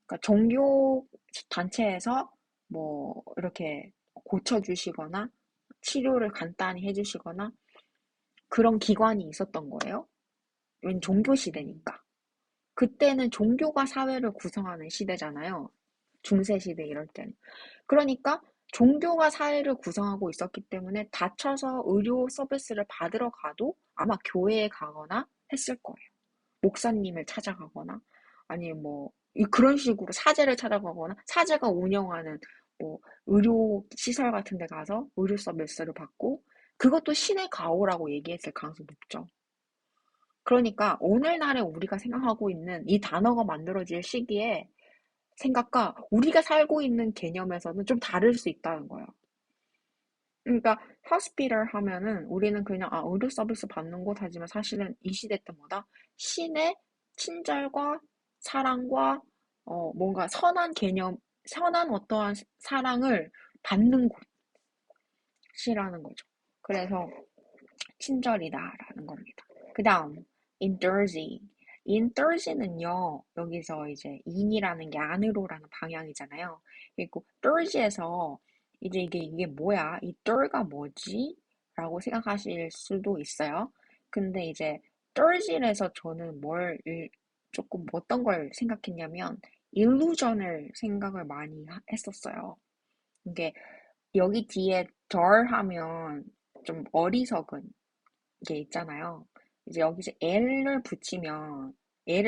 그러니까 종교 단체에서 뭐 이렇게 고쳐주시거나 치료를 간단히 해주시거나 그런 기관이 있었던 거예요. 웬 종교 시대니까. 그때는 종교가 사회를 구성하는 시대잖아요. 중세 시대 이럴 때는. 그러니까 종교가 사회를 구성하고 있었기 때문에 다쳐서 의료 서비스를 받으러 가도 아마 교회에 가거나 했을 거예요. 목사님을 찾아가거나 아니면 뭐 그런 식으로 사제를 찾아가거나 사제가 운영하는 뭐 의료 시설 같은 데 가서 의료 서비스를 받고 그것도 신의 가호라고 얘기했을 가능성이 높죠. 그러니까 오늘날에 우리가 생각하고 있는 이 단어가 만들어질 시기에 생각과 우리가 살고 있는 개념에서는 좀 다를 수 있다는 거예요. 그러니까 hospital 하면은 우리는 그냥 의료 서비스 받는 곳 하지만 사실은 이 시대 때 뭐다? 신의 친절과 사랑과 뭔가 선한 개념, 선한 어떠한 사랑을 받는 곳이라는 거죠. 그래서 친절이다라는 겁니다. 그 다음, indulge. indulge는요, 여기서 이제 in이라는 게 안으로라는 방향이잖아요. 그리고 dirge에서 이제 이게 뭐야? 이 dir가 뭐지? 라고 생각하실 수도 있어요. 근데 이제 dirge에서 저는 조금 어떤 걸 생각했냐면, illusion을 생각을 많이 했었어요. 이게 여기 뒤에 덜 하면 좀 어리석은 게 있잖아요. 이제 여기서 L을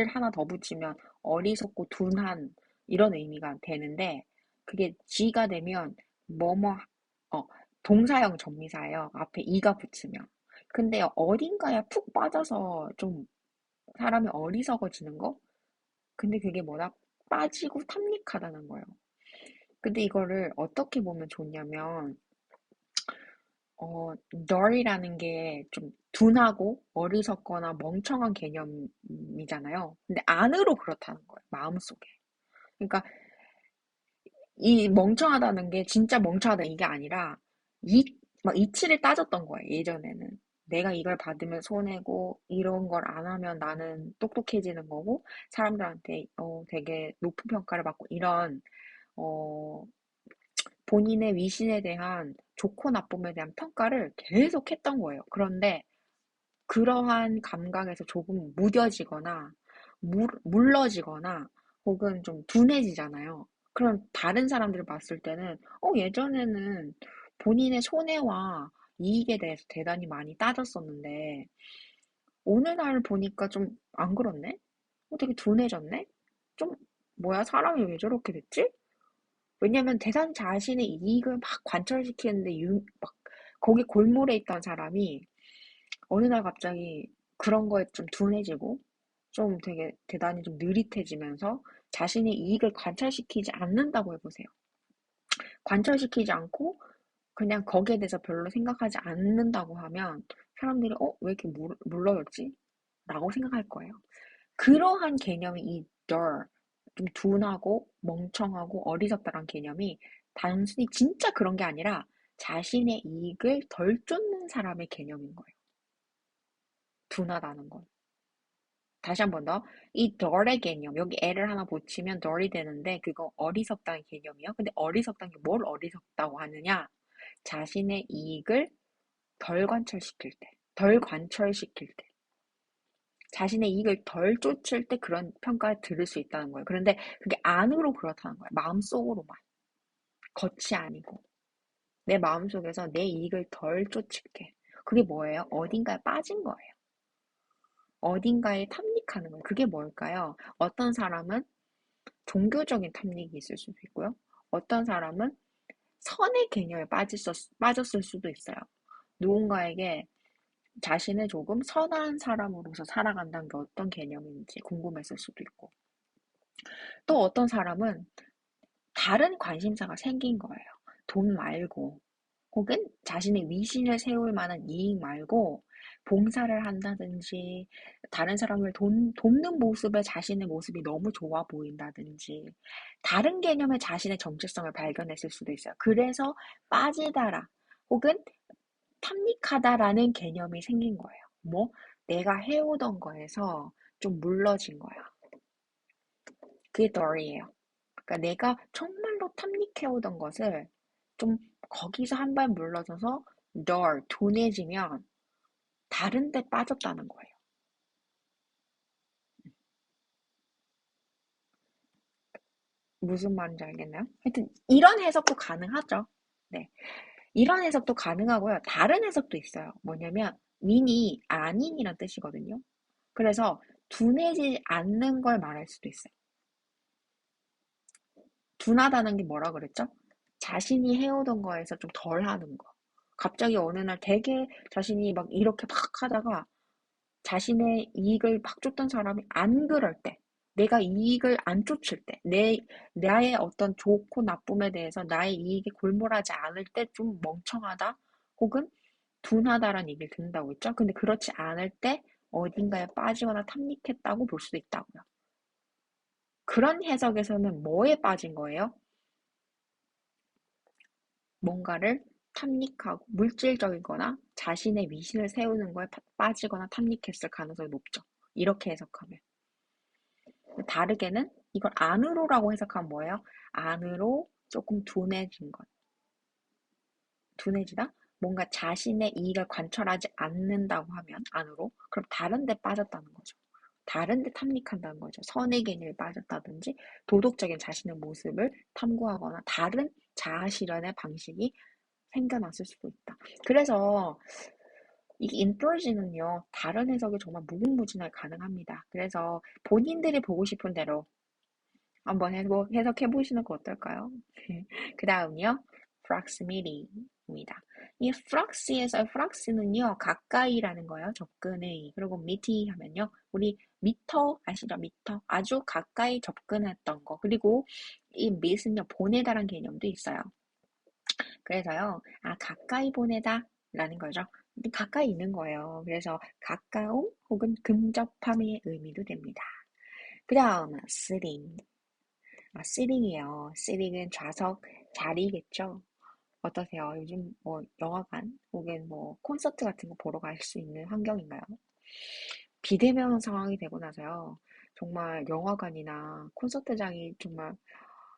하나 더 붙이면 어리석고 둔한 이런 의미가 되는데 그게 G가 되면 뭐뭐 어 동사형 전미사예요. 앞에 이가 붙으면. 근데 어딘가에 푹 빠져서 좀 사람이 어리석어지는 거? 근데 그게 뭐다? 빠지고 탐닉하다는 거예요. 근데 이거를 어떻게 보면 좋냐면, 널이라는 게 좀 둔하고 어리석거나 멍청한 개념이잖아요. 근데 안으로 그렇다는 거예요. 마음속에. 그러니까 이 멍청하다는 게 진짜 멍청하다 이게 아니라 막 이치를 따졌던 거예요. 예전에는. 내가 이걸 받으면 손해고 이런 걸 안 하면 나는 똑똑해지는 거고 사람들한테 되게 높은 평가를 받고 이런 어, 본인의 위신에 대한 좋고 나쁨에 대한 평가를 계속 했던 거예요. 그런데 그러한 감각에서 조금 무뎌지거나 물러지거나 혹은 좀 둔해지잖아요. 그럼 다른 사람들을 봤을 때는 예전에는 본인의 손해와 이익에 대해서 대단히 많이 따졌었는데 오늘날 보니까 좀 안 그렇네? 되게 둔해졌네? 좀 뭐야 사람이 왜 저렇게 됐지? 왜냐면 대단 자신의 이익을 막 관철시키는데 막 거기 골몰에 있던 사람이 어느 날 갑자기 그런 거에 좀 둔해지고 좀 되게 대단히 좀 느릿해지면서 자신의 이익을 관철시키지 않는다고 해보세요. 관철시키지 않고 그냥 거기에 대해서 별로 생각하지 않는다고 하면 사람들이 왜 이렇게 물러졌지? 라고 생각할 거예요. 그러한 개념이 이 dull, 좀 둔하고 멍청하고 어리석다란 개념이 단순히 진짜 그런 게 아니라 자신의 이익을 덜 쫓는 사람의 개념인 거예요. 둔하다는 건. 다시 한 번 더. 이 덜의 개념, 여기 애를 하나 붙이면 덜이 되는데 그거 어리석다는 개념이요. 근데 어리석다는 게 뭘 어리석다고 하느냐? 자신의 이익을 덜 관철시킬 때. 자신의 이익을 덜 쫓을 때 그런 평가를 들을 수 있다는 거예요. 그런데 그게 안으로 그렇다는 거예요. 마음속으로만. 겉이 아니고. 내 마음속에서 내 이익을 덜 쫓을게. 그게 뭐예요? 어딘가에 빠진 거예요. 어딘가에 탐닉하는 거예요. 그게 뭘까요? 어떤 사람은 종교적인 탐닉이 있을 수도 있고요. 어떤 사람은 선의 개념에 빠졌을 수도 있어요. 누군가에게 자신을 조금 선한 사람으로서 살아간다는 게 어떤 개념인지 궁금했을 수도 있고. 또 어떤 사람은 다른 관심사가 생긴 거예요. 돈 말고, 혹은 자신의 위신을 세울 만한 이익 말고, 봉사를 한다든지, 다른 사람을 돕는 모습에 자신의 모습이 너무 좋아 보인다든지, 다른 개념의 자신의 정체성을 발견했을 수도 있어요. 그래서 빠지다라, 혹은 탐닉하다라는 개념이 생긴 거예요. 뭐, 내가 해오던 거에서 좀 물러진 거야. 그게 덜이에요. 그러니까 내가 정말로 탐닉해오던 것을 좀 거기서 한 발 물러서서 둔해지면 다른 데 빠졌다는 거예요. 무슨 말인지 알겠나요? 하여튼 이런 해석도 가능하죠. 네. 이런 해석도 가능하고요. 다른 해석도 있어요. 뭐냐면 윈이 아닌이란 뜻이거든요. 그래서 둔해지지 않는 걸 말할 수도 있어요. 둔하다는 게 뭐라 그랬죠? 자신이 해오던 거에서 좀 덜 하는 거. 갑자기 어느 날 되게 자신이 막 이렇게 막 하다가 자신의 이익을 막 쫓던 사람이 안 그럴 때, 내가 이익을 안 쫓을 때, 나의 어떤 좋고 나쁨에 대해서 나의 이익에 골몰하지 않을 때 좀 멍청하다? 혹은 둔하다라는 얘기를 듣는다고 했죠? 근데 그렇지 않을 때 어딘가에 빠지거나 탐닉했다고 볼 수도 있다고요. 그런 해석에서는 뭐에 빠진 거예요? 뭔가를 탐닉하고 물질적이거나 자신의 위신을 세우는 거에 빠지거나 탐닉했을 가능성이 높죠. 이렇게 해석하면. 다르게는 이걸 안으로라고 해석하면 뭐예요? 안으로 조금 둔해진 것. 둔해지다? 뭔가 자신의 이익을 관철하지 않는다고 하면 안으로 그럼 다른 데 빠졌다는 거죠. 다른 데 탐닉한다는 거죠. 선의 개념에 빠졌다든지 도덕적인 자신의 모습을 탐구하거나 다른 자아 실현의 방식이 생겨났을 수도 있다. 그래서 이 인플루언서는요, 다른 해석이 정말 무궁무진하게 가능합니다. 그래서 본인들이 보고 싶은 대로 한번 해석해 보시는 거 어떨까요? 그 다음이요, proximity입니다. 이 프락시에서 프락시는요 가까이라는 거예요. 접근의. 그리고 미티 하면요 우리 미터 아시죠? 미터 아주 가까이 접근했던 거. 그리고 이 mit은요 보내다란 개념도 있어요. 그래서요 가까이 보내다라는 거죠. 가까이 있는 거예요. 그래서 가까움 혹은 근접함의 의미도 됩니다. 그 다음 sitting. sitting이에요. sitting은 좌석 자리겠죠. 어떠세요? 요즘 뭐 영화관 혹은 뭐 콘서트 같은 거 보러 갈 수 있는 환경인가요? 비대면 상황이 되고 나서요. 정말 영화관이나 콘서트장이 정말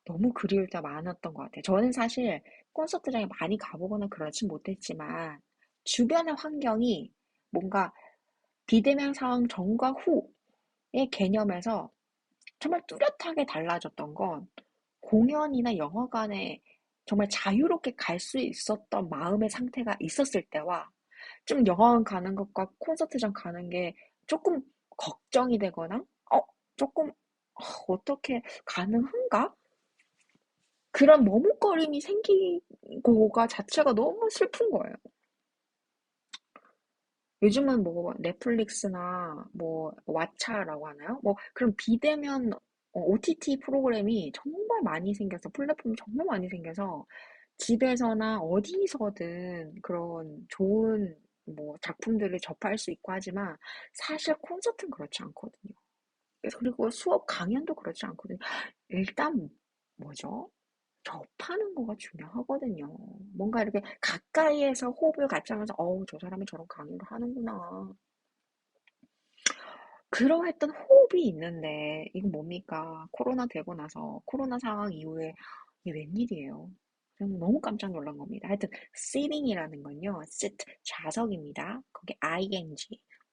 너무 그리울 때 많았던 것 같아요. 저는 사실 콘서트장에 많이 가보거나 그러진 못했지만 주변의 환경이 뭔가 비대면 상황 전과 후의 개념에서 정말 뚜렷하게 달라졌던 건 공연이나 영화관에 정말 자유롭게 갈 수 있었던 마음의 상태가 있었을 때와 좀 영화관 가는 것과 콘서트장 가는 게 조금 걱정이 되거나 조금 어떻게 가능한가? 그런 머뭇거림이 생기고가 자체가 너무 슬픈 거예요. 요즘은 뭐 넷플릭스나 뭐 왓챠라고 하나요? 뭐 그런 비대면 OTT 프로그램이 정말 많이 생겨서 플랫폼이 정말 많이 생겨서 집에서나 어디서든 그런 좋은 뭐 작품들을 접할 수 있고 하지만 사실 콘서트는 그렇지 않거든요. 그리고 수업 강연도 그렇지 않거든요. 일단 뭐죠? 접하는 거가 중요하거든요. 뭔가 이렇게 가까이에서 호흡을 같이 하면서 어우 저 사람이 저런 강의를 하는구나. 그러했던 호흡이 있는데 이건 뭡니까? 코로나 되고 나서 코로나 상황 이후에 이게 웬일이에요? 저는 너무 깜짝 놀란 겁니다. 하여튼 sitting이라는 건요. sit 좌석입니다. 거기 ing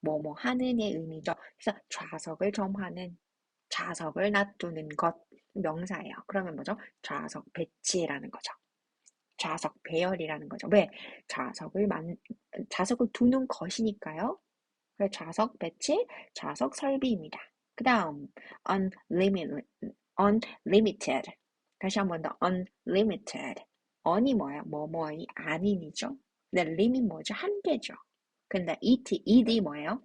뭐뭐 하는의 의미죠. 그래서 좌석을 점하는 좌석을 놔두는 것 명사예요. 그러면 뭐죠? 좌석 배치라는 거죠. 좌석 배열이라는 거죠. 왜? 좌석을 좌석을 두는 것이니까요. 그래서 좌석 배치, 좌석 설비입니다. 그 다음 unlimited. 다시 한 번 더 unlimited. on이 뭐야? 뭐뭐이 아닌이죠. 근데 limit 뭐죠? 한계죠. 근데 ed 뭐예요?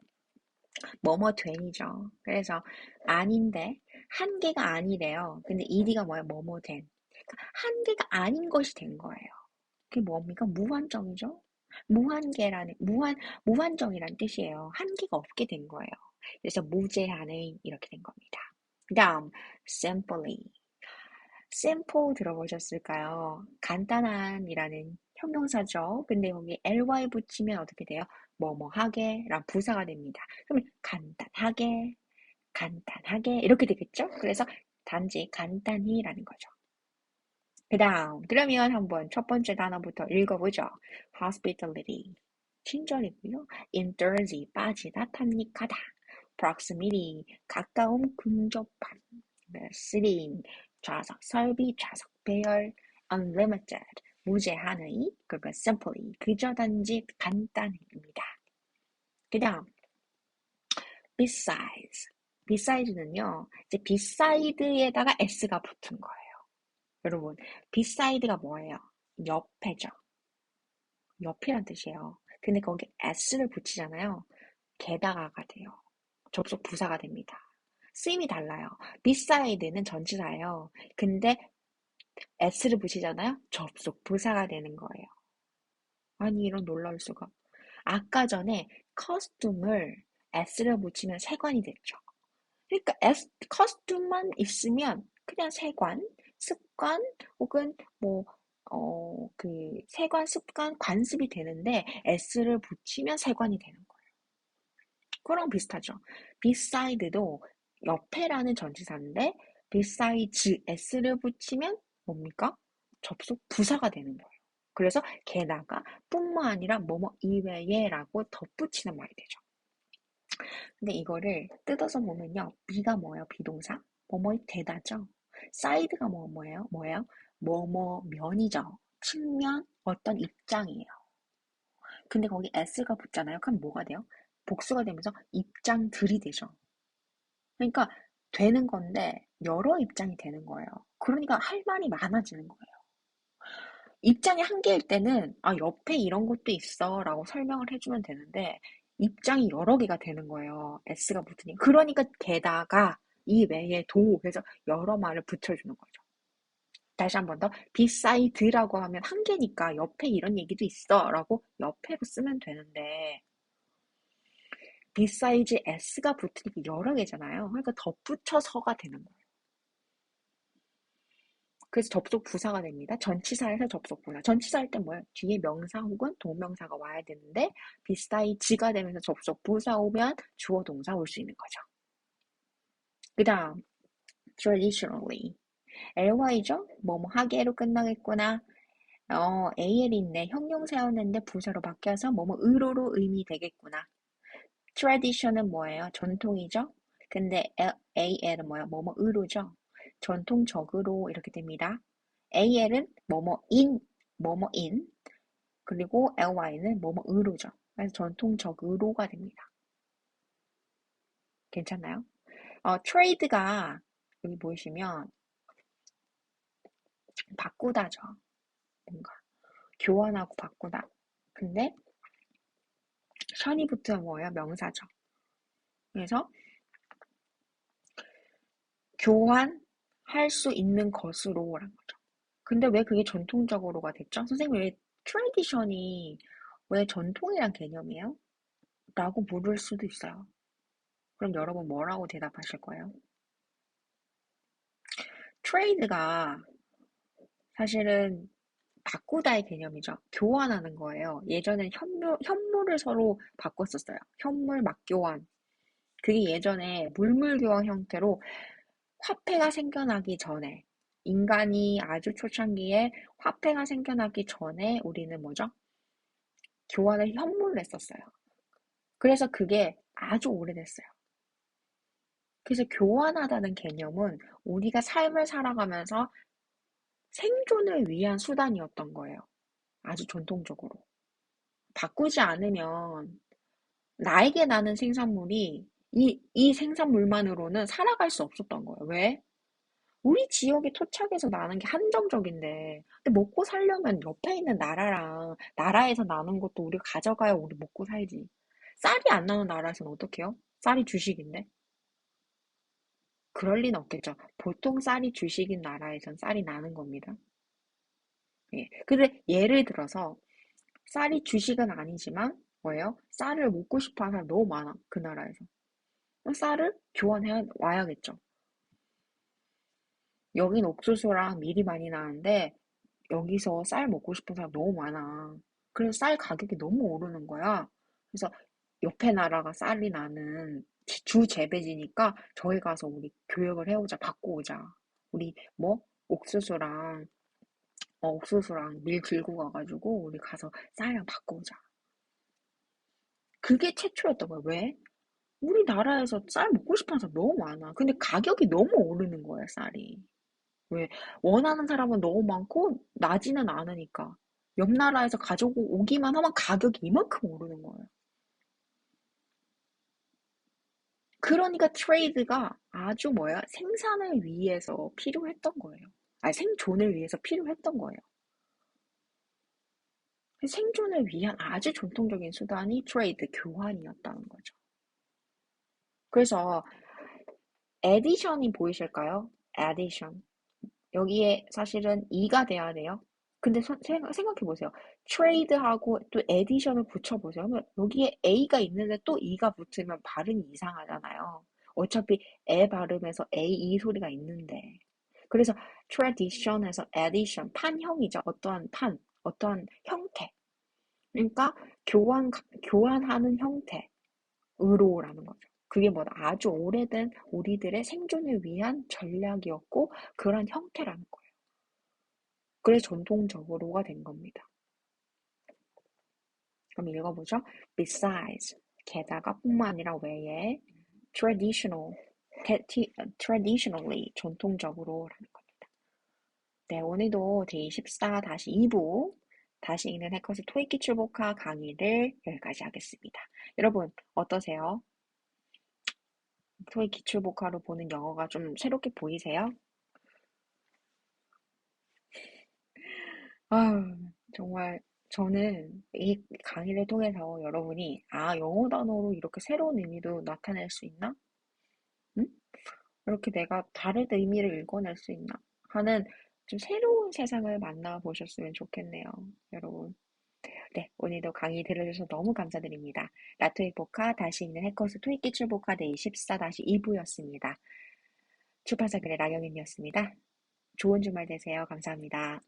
뭐뭐 된이죠. 그래서 아닌데 한계가 아니래요. 근데 ed가 뭐야? 뭐뭐 된. 그러니까 한계가 아닌 것이 된 거예요. 그게 뭡니까? 무한정이죠. 무한정이란 뜻이에요. 한계가 없게 된 거예요. 그래서 무제한의 이렇게 된 겁니다. 그 다음 simply. simple 들어보셨을까요? 간단한이라는 형용사죠. 근데 여기 ly 붙이면 어떻게 돼요? 뭐뭐하게 란 부사가 됩니다. 그러면 간단하게 이렇게 되겠죠? 그래서 단지 간단히라는 거죠. 그 다음, 그러면 한번 첫 번째 단어부터 읽어보죠. hospitality, 친절이고요. intrusive, 빠지다, 탐닉하다. proximity, 가까움, 근접함. sitting, 좌석, 설비, 좌석, 배열. unlimited, 무제한의, 그리고 simply, 그저 단지 간단히입니다. 그 다음, besides. beside는요, 이제 beside에다가 s가 붙은 거예요. 여러분, beside가 뭐예요? 옆에죠. 옆이란 뜻이에요. 근데 거기 s를 붙이잖아요. 게다가가 돼요. 접속 부사가 됩니다. 쓰임이 달라요. beside는 전치사예요. 근데 s를 붙이잖아요. 접속 부사가 되는 거예요. 아니, 이런 놀라울 수가. 아까 전에 costume을 s를 붙이면 세관이 됐죠. 그러니까 커스튬만 있으면 그냥 세관, 습관 혹은 뭐 세관, 습관, 관습이 되는데 s를 붙이면 세관이 되는 거예요. 그랑 비슷하죠. beside도 옆에라는 전치사인데 besides s를 붙이면 뭡니까? 접속 부사가 되는 거예요. 그래서 게다가 뿐만 아니라 뭐뭐 이외에라고 덧붙이는 말이 되죠. 근데 이거를 뜯어서 보면요. be가 뭐예요? 비동사? 뭐뭐의 되다죠. side가 뭐예요? 뭐뭐 면이죠. 측면, 어떤 입장이에요. 근데 거기 s가 붙잖아요. 그럼 뭐가 돼요? 복수가 되면서 입장들이 되죠. 그러니까 되는 건데 여러 입장이 되는 거예요. 그러니까 할 말이 많아지는 거예요. 입장이 한 개일 때는 아, 옆에 이런 것도 있어 라고 설명을 해주면 되는데 입장이 여러 개가 되는 거예요. s가 붙으니. 그러니까 게다가 이 외에 도 그래서 여러 말을 붙여주는 거죠. 다시 한 번 더. beside라고 하면 한 개니까 옆에 이런 얘기도 있어 라고 옆에로 쓰면 되는데 besides s가 붙으니까 여러 개잖아요. 그러니까 덧붙여서가 되는 거예요. 그래서 접속 부사가 됩니다. 전치사에서 접속 부사. 전치사 할 때 뭐예요? 뒤에 명사 혹은 동명사가 와야 되는데 beside가 되면서 접속 부사 오면 주어 동사 올 수 있는 거죠. 그 다음 traditionally ly죠? 뭐뭐 하게로 끝나겠구나. al인데 형용사였는데 부사로 바뀌어서 뭐뭐 의로로 의미 되겠구나. tradition은 뭐예요? 전통이죠? 근데 al은 뭐예요? 뭐뭐 의로죠? 전통적으로 이렇게 됩니다. al은 뭐뭐인, 뭐뭐인, 그리고 ly는 뭐뭐의로죠. 그래서 전통적으로가 됩니다. 괜찮나요? trade가 여기 보시면 바꾸다죠. 뭔가 교환하고 바꾸다. 근데 션이 붙으면 뭐예요? 명사죠. 그래서 교환할 수 있는 것으로라는 거죠. 근데 왜 그게 전통적으로가 됐죠? 선생님 왜 트레디션이 왜 전통이란 개념이에요? 라고 물을 수도 있어요. 그럼 여러분 뭐라고 대답하실 거예요? 트레이드가 사실은 바꾸다의 개념이죠. 교환하는 거예요. 예전엔 현물을 서로 바꿨었어요. 현물 맞교환. 그게 예전에 물물교환 형태로 화폐가 생겨나기 전에 인간이 아주 초창기에 화폐가 생겨나기 전에 우리는 뭐죠? 교환을 현물로 했었어요. 그래서 그게 아주 오래됐어요. 그래서 교환하다는 개념은 우리가 삶을 살아가면서 생존을 위한 수단이었던 거예요. 아주 전통적으로. 바꾸지 않으면 나에게 나는 생산물이 이 생산물만으로는 살아갈 수 없었던 거예요. 왜? 우리 지역에 토착해서 나는 게 한정적인데, 근데 먹고 살려면 옆에 있는 나라에서 나는 것도 우리가 가져가야 우리 먹고 살지. 쌀이 안 나는 나라에서는 어떡해요? 쌀이 주식인데? 그럴 리는 없겠죠. 보통 쌀이 주식인 나라에선 쌀이 나는 겁니다. 예. 근데 예를 들어서 쌀이 주식은 아니지만 뭐예요? 쌀을 먹고 싶어 하는 사람 너무 많아. 그 나라에서. 쌀을 교환해 와야겠죠. 여긴 옥수수랑 밀이 많이 나는데 여기서 쌀 먹고 싶은 사람 너무 많아. 그래서 쌀 가격이 너무 오르는 거야. 그래서 옆에 나라가 쌀이 나는 주 재배지니까 저희 가서 우리 교역을 해오자, 바꿔오자. 우리 뭐 옥수수랑 밀 들고 가가지고 우리 가서 쌀이랑 바꿔오자. 그게 최초였던 거야. 왜? 우리나라에서 쌀 먹고 싶어하는 사람 너무 많아. 근데 가격이 너무 오르는 거야, 쌀이. 왜? 원하는 사람은 너무 많고 나지는 않으니까. 옆 나라에서 가져오기만 하면 가격이 이만큼 오르는 거예요. 그러니까 트레이드가 아주 뭐야? 생산을 위해서 필요했던 거예요. 아니, 생존을 위해서 필요했던 거예요. 생존을 위한 아주 전통적인 수단이 트레이드, 교환이었다는 거죠. 그래서 에디션이 보이실까요? 에디션. 여기에 사실은 e가 돼야 돼요. 근데 생각해 보세요. trade하고 또 edition을 붙여보세요. 그러면 여기에 a가 있는데 또 e가 붙으면 발음이 이상하잖아요. 어차피 에 발음에서 a, 이 소리가 있는데. 그래서 tradition에서 addition, 판형이죠. 어떠한 형태. 그러니까 교환하는 형태으로라는 거죠. 그게 뭐다? 아주 오래된 우리들의 생존을 위한 전략이었고, 그런 형태라는 거예요. 그래서 전통적으로가 된 겁니다. 그럼 읽어보죠. Besides, 게다가 뿐만 아니라 외에 traditional, traditionally, 전통적으로라는 겁니다. 네, 오늘도 제24-2부 다시 읽는 해커스 토익 기출복화 강의를 여기까지 하겠습니다. 여러분 어떠세요? 토익 기출복화로 보는 영어가 좀 새롭게 보이세요? 아, 정말 저는 이 강의를 통해서 여러분이 영어 단어로 이렇게 새로운 의미도 나타낼 수 있나? 응? 이렇게 내가 다른 의미를 읽어낼 수 있나? 하는 좀 새로운 세상을 만나보셨으면 좋겠네요, 여러분. 네, 오늘도 강의 들어주셔서 너무 감사드립니다. 나토익 복화, 다시 읽는 해커스 토익 기출 복화 데이 14-2부였습니다. 출판사 글의 나경윤이었습니다. 좋은 주말 되세요. 감사합니다.